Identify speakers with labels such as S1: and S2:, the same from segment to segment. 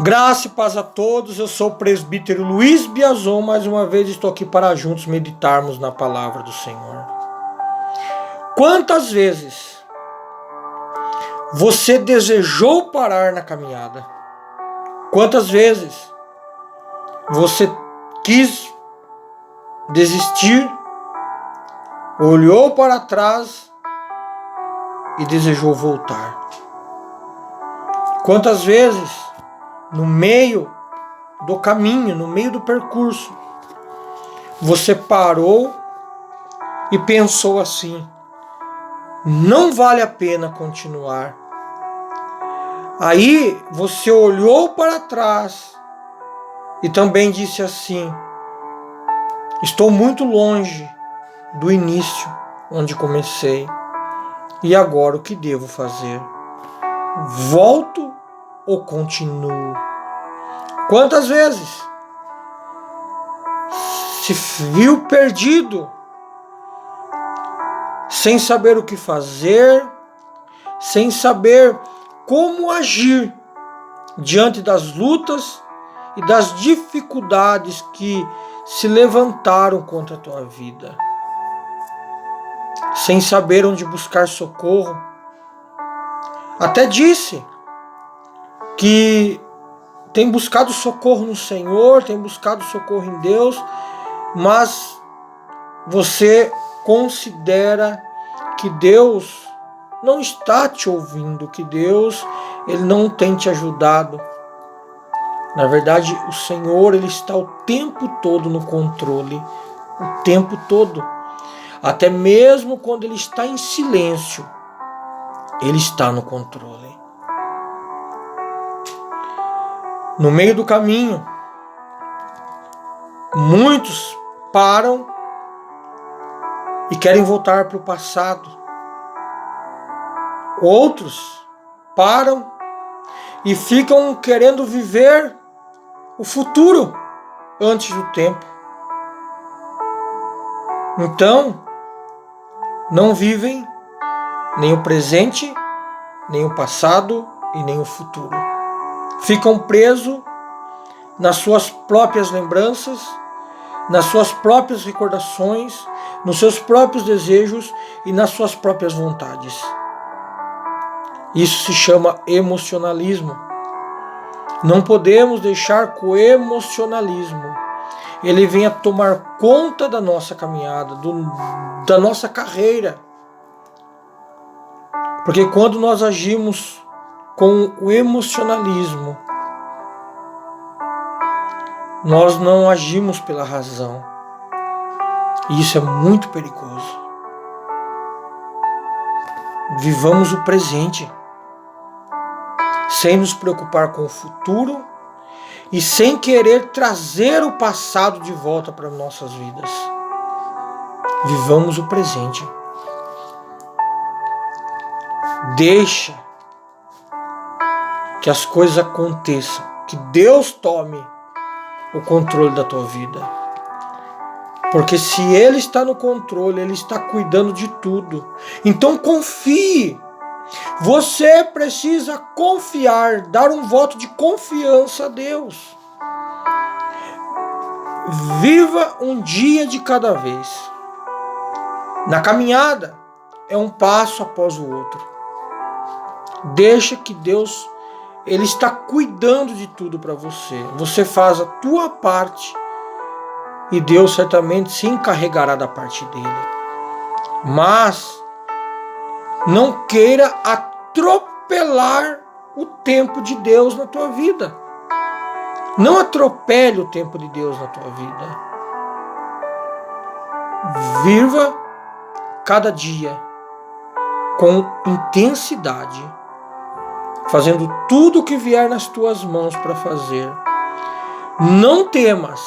S1: Graça e paz a todos, eu sou o presbítero Luiz Biazon, mais uma vez estou aqui para juntos meditarmos na palavra do Senhor. Quantas vezes você desejou parar na caminhada? Quantas vezes você quis desistir, olhou para trás e desejou voltar? Quantas vezes no meio do caminho, no meio do percurso, você parou e pensou assim: não vale a pena continuar. Aí você olhou para trás e também disse assim: estou muito longe do início onde comecei. E agora o que devo fazer? Volto ou continuo? Quantas vezes se viu perdido, sem saber o que fazer, sem saber como agir diante das lutas e das dificuldades que se levantaram contra a tua vida, sem saber onde buscar socorro? Até disse que tem buscado socorro no Senhor, tem buscado socorro em Deus, mas você considera que Deus não está te ouvindo, que Deus ele não tem te ajudado. Na verdade, o Senhor ele está o tempo todo no controle, o tempo todo. Até mesmo quando ele está em silêncio, ele está no controle. No meio do caminho, muitos param e querem voltar para o passado. Outros param e ficam querendo viver o futuro antes do tempo. Então, não vivem nem o presente, nem o passado e nem o futuro. Ficam presos nas suas próprias lembranças, nas suas próprias recordações, nos seus próprios desejos e nas suas próprias vontades. Isso se chama emocionalismo. Não podemos deixar que o emocionalismo ele venha tomar conta da nossa caminhada, da nossa carreira. Porque quando nós agimos com o emocionalismo, nós não agimos pela razão. E isso é muito perigoso. Vivamos o presente, sem nos preocupar com o futuro e sem querer trazer o passado de volta para nossas vidas. Vivamos o presente. Deixa que as coisas aconteçam, que Deus tome o controle da tua vida. Porque se Ele está no controle, Ele está cuidando de tudo. Então confie. Você precisa confiar, dar um voto de confiança a Deus. Viva um dia de cada vez. Na caminhada, é um passo após o outro. Deixa que Deus, Ele está cuidando de tudo para você. Você faz a tua parte e Deus certamente se encarregará da parte dele. Mas não queira atropelar o tempo de Deus na tua vida. Não atropele o tempo de Deus na tua vida. Viva cada dia com intensidade, fazendo tudo o que vier nas tuas mãos para fazer. Não temas.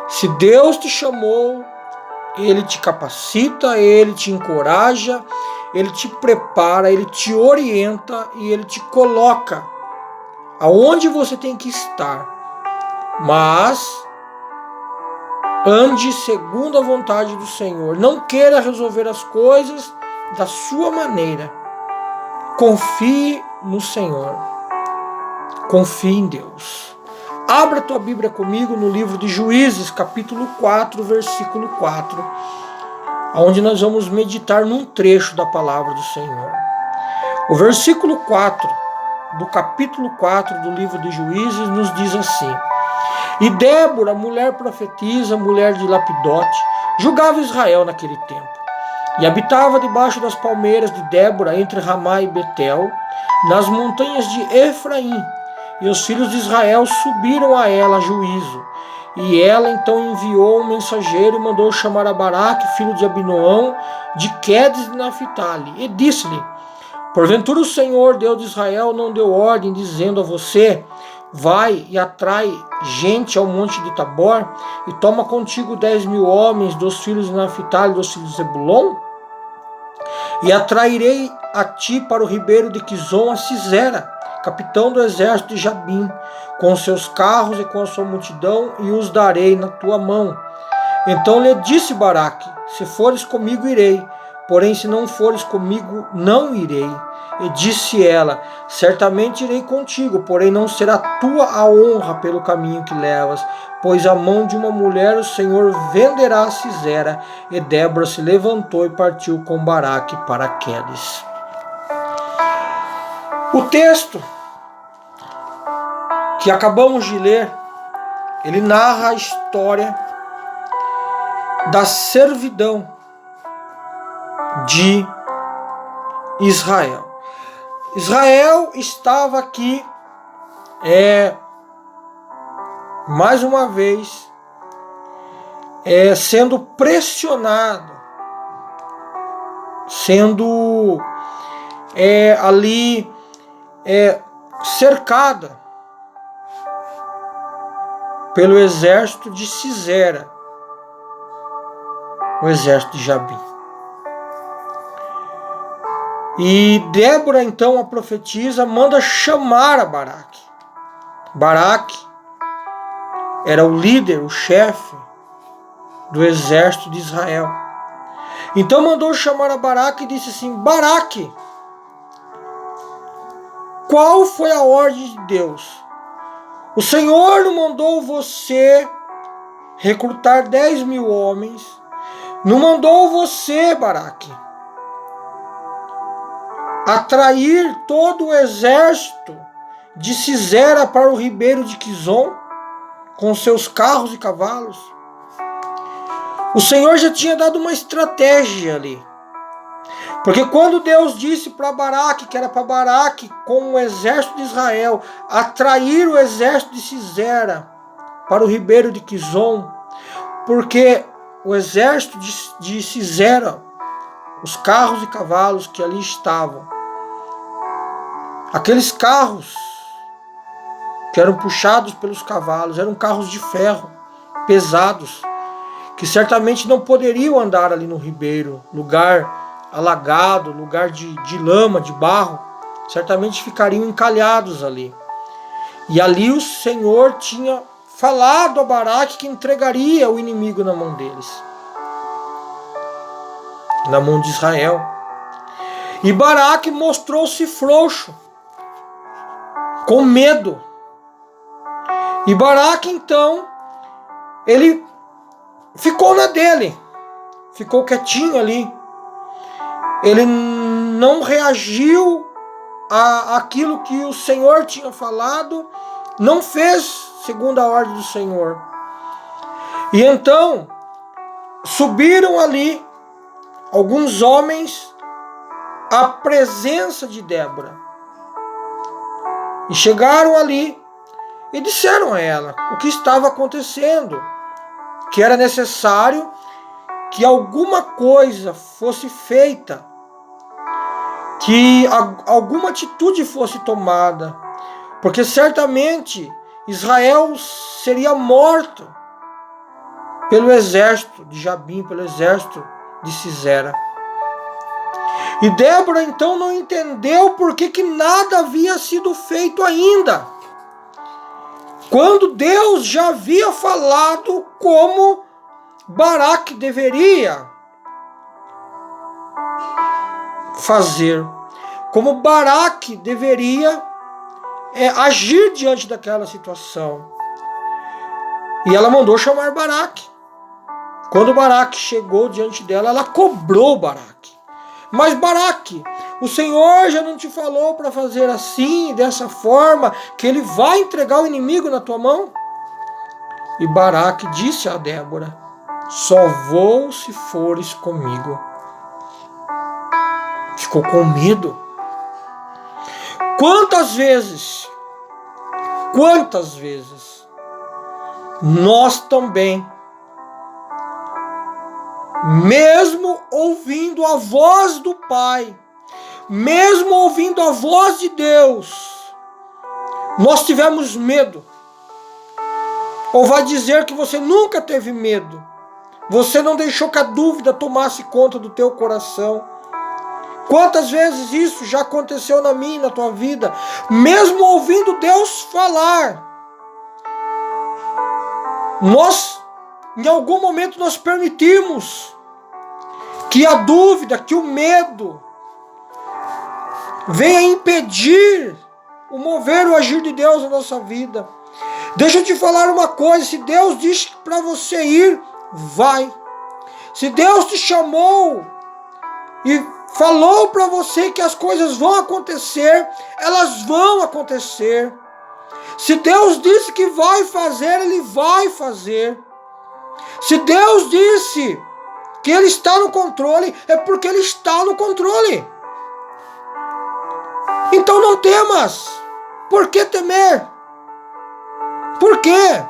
S1: Se Deus te chamou, Ele te capacita, Ele te encoraja, Ele te prepara, Ele te orienta e Ele te coloca aonde você tem que estar. Mas ande segundo a vontade do Senhor. Não queira resolver as coisas da sua maneira. Confie no Senhor. Confie em Deus. Abra tua Bíblia comigo no livro de Juízes, capítulo 4, versículo 4, onde nós vamos meditar num trecho da palavra do Senhor. O versículo 4 do capítulo 4 do livro de Juízes nos diz assim: E Débora, mulher profetisa, mulher de Lapidote, julgava Israel naquele tempo. E habitava debaixo das palmeiras de Débora, entre Ramá e Betel, nas montanhas de Efraim. E os filhos de Israel subiram a ela a juízo. E ela então enviou um mensageiro e mandou chamar a Baraque, filho de Abinoão, de Quedes de Naphtali. E disse-lhe: Porventura o Senhor, Deus de Israel, não deu ordem, dizendo a você: Vai e atrai gente ao monte de Tabor, e toma contigo 10.000 homens dos filhos de Naphtali e dos filhos de Zebulon? E atrairei a ti para o ribeiro de Quizon a Sisera, capitão do exército de Jabim, com seus carros e com a sua multidão, e os darei na tua mão. Então lhe disse Baraque: Se fores comigo, irei, porém se não fores comigo, não irei. E disse ela: Certamente irei contigo, porém não será tua a honra pelo caminho que levas, pois a mão de uma mulher o Senhor venderá a Sisera. E Débora se levantou e partiu com Baraque para Quedes. O texto que acabamos de ler, ele narra a história da servidão de Israel. Israel estava aqui, mais uma vez, sendo pressionado, sendo ali cercada pelo exército de Sisera, o exército de Jabim. E Débora, então, a profetisa, manda chamar a Baraque. Baraque era o líder, o chefe do exército de Israel. Então mandou chamar a Baraque e disse assim: Baraque, qual foi a ordem de Deus? O Senhor não mandou você recrutar 10.000 homens, não mandou você, Baraque, atrair todo o exército de Sisera para o ribeiro de Quizon, com seus carros e cavalos? O Senhor já tinha dado uma estratégia ali. Porque quando Deus disse para Baraque, que era para Baraque, com o exército de Israel, atrair o exército de Sisera para o ribeiro de Quizon, porque o exército de Sisera, os carros e cavalos que ali estavam, aqueles carros que eram puxados pelos cavalos, eram carros de ferro, pesados, que certamente não poderiam andar ali no ribeiro, lugar alagado, lugar de lama, de barro, certamente ficariam encalhados ali. E ali o Senhor tinha falado a Baraque que entregaria o inimigo na mão deles, na mão de Israel. E Baraque mostrou-se frouxo, com medo. E Baraque, então, ele ficou na dele, ficou quietinho ali. Ele não reagiu àquilo que o Senhor tinha falado, não fez segundo a ordem do Senhor. E então subiram ali alguns homens à presença de Débora. E chegaram ali e disseram a ela o que estava acontecendo, que era necessário que alguma coisa fosse feita, que alguma atitude fosse tomada, porque certamente Israel seria morto pelo exército de Jabim, pelo exército de Sisera. E Débora então não entendeu por que nada havia sido feito ainda, quando Deus já havia falado como Baraque deveria fazer, como Baraque deveria agir diante daquela situação. E ela mandou chamar Baraque. Quando Baraque chegou diante dela, ela cobrou Baraque. Mas Baraque, o Senhor já não te falou para fazer assim, dessa forma, que ele vai entregar o inimigo na tua mão? E Baraque disse a Débora: só vou se fores comigo. Ficou com medo. Quantas vezes nós também, mesmo ouvindo a voz do Pai, mesmo ouvindo a voz de Deus, nós tivemos medo? Ou vai dizer que você nunca teve medo? Você não deixou que a dúvida tomasse conta do teu coração? Quantas vezes isso já aconteceu na minha e na tua vida? Mesmo ouvindo Deus falar, em algum momento nós permitimos que a dúvida, que o medo venha impedir o mover, o agir de Deus na nossa vida. Deixa eu te falar uma coisa: se Deus diz para você ir, vai. Se Deus te chamou e falou para você que as coisas vão acontecer, elas vão acontecer. Se Deus disse que vai fazer, Ele vai fazer. Se Deus disse que Ele está no controle, é porque Ele está no controle. Então não temas. Por que temer? Por quê?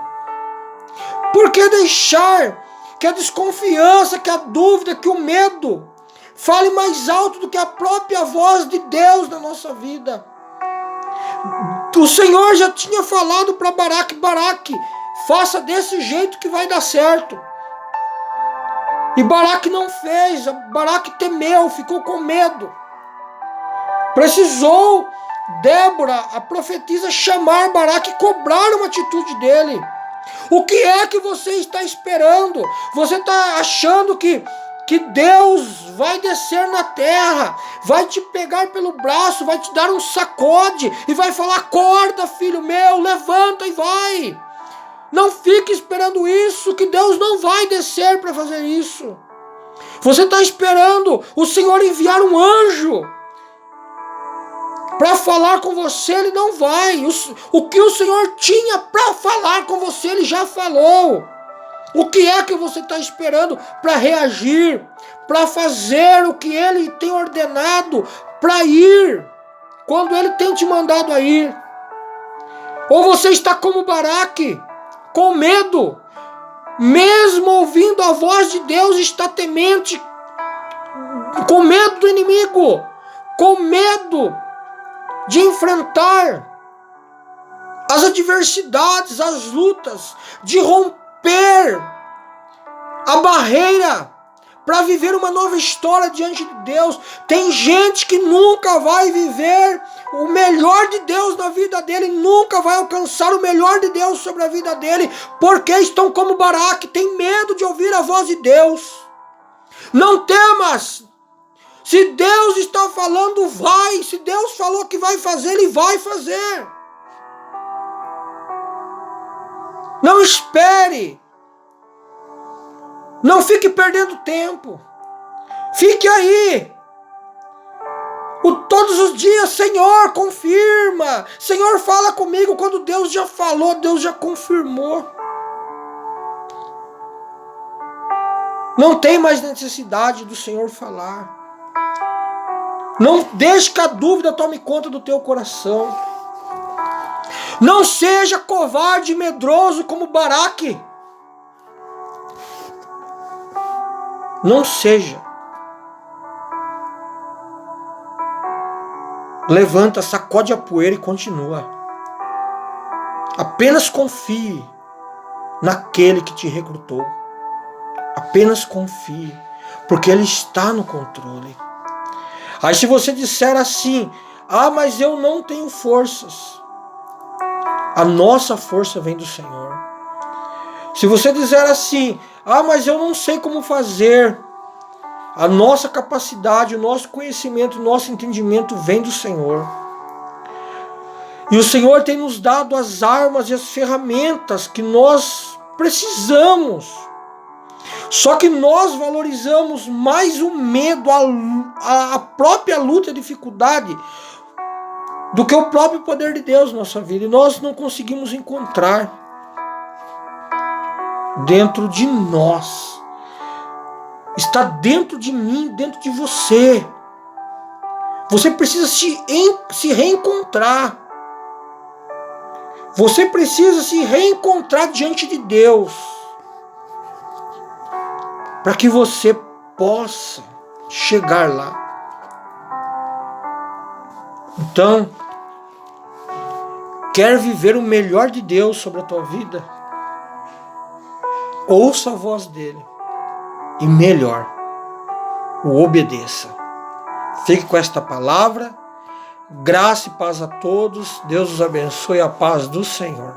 S1: Por que deixar que a desconfiança, que a dúvida, que o medo fale mais alto do que a própria voz de Deus na nossa vida? O Senhor já tinha falado para Baraque: Baraque, faça desse jeito que vai dar certo. E Baraque não fez. Baraque temeu, ficou com medo. Precisou Débora, a profetisa, chamar Baraque e cobrar uma atitude dele. O que é que você está esperando? Você está achando que Deus vai descer na terra, vai te pegar pelo braço, vai te dar um sacode e vai falar: acorda, filho meu, levanta e vai. Não fique esperando isso, que Deus não vai descer para fazer isso. Você está esperando o Senhor enviar um anjo para falar com você, Ele não vai. O que o Senhor tinha para falar com você, Ele já falou. O que é que você está esperando para reagir, para fazer o que Ele tem ordenado, para ir, quando Ele tem te mandado a ir? Ou você está como Baraque, com medo, mesmo ouvindo a voz de Deus, está temente, com medo do inimigo, com medo de enfrentar as adversidades, as lutas, de romper a barreira para viver uma nova história diante de Deus. Tem gente que nunca vai viver o melhor de Deus na vida dele, nunca vai alcançar o melhor de Deus sobre a vida dele, porque estão como Baraque, tem medo de ouvir a voz de Deus. Não temas. Se Deus está falando, vai. Se Deus falou que vai fazer, Ele vai fazer. Não espere. Não fique perdendo tempo. Fique aí. Todos os dias: Senhor, confirma. Senhor, fala comigo. Quando Deus já falou, Deus já confirmou. Não tem mais necessidade do Senhor falar. Não deixe que a dúvida tome conta do teu coração. Não seja covarde e medroso como Baraque. Não seja. Levanta, sacode a poeira e continua. Apenas confie naquele que te recrutou. Apenas confie, porque Ele está no controle. Aí se você disser assim: mas eu não tenho forças. A nossa força vem do Senhor. Se você dizer assim: mas eu não sei como fazer. A nossa capacidade, o nosso conhecimento, o nosso entendimento vem do Senhor. E o Senhor tem nos dado as armas e as ferramentas que nós precisamos. Só que nós valorizamos mais o medo, a própria luta e a dificuldade, do que o próprio poder de Deus na nossa vida. E nós não conseguimos encontrar dentro de nós. Está dentro de mim, dentro de você. Você precisa se reencontrar. Você precisa se reencontrar diante de Deus, para que você possa chegar lá. Então, quer viver o melhor de Deus sobre a tua vida? Ouça a voz dele e melhor, o obedeça. Fique com esta palavra. Graça e paz a todos. Deus os abençoe. A paz do Senhor.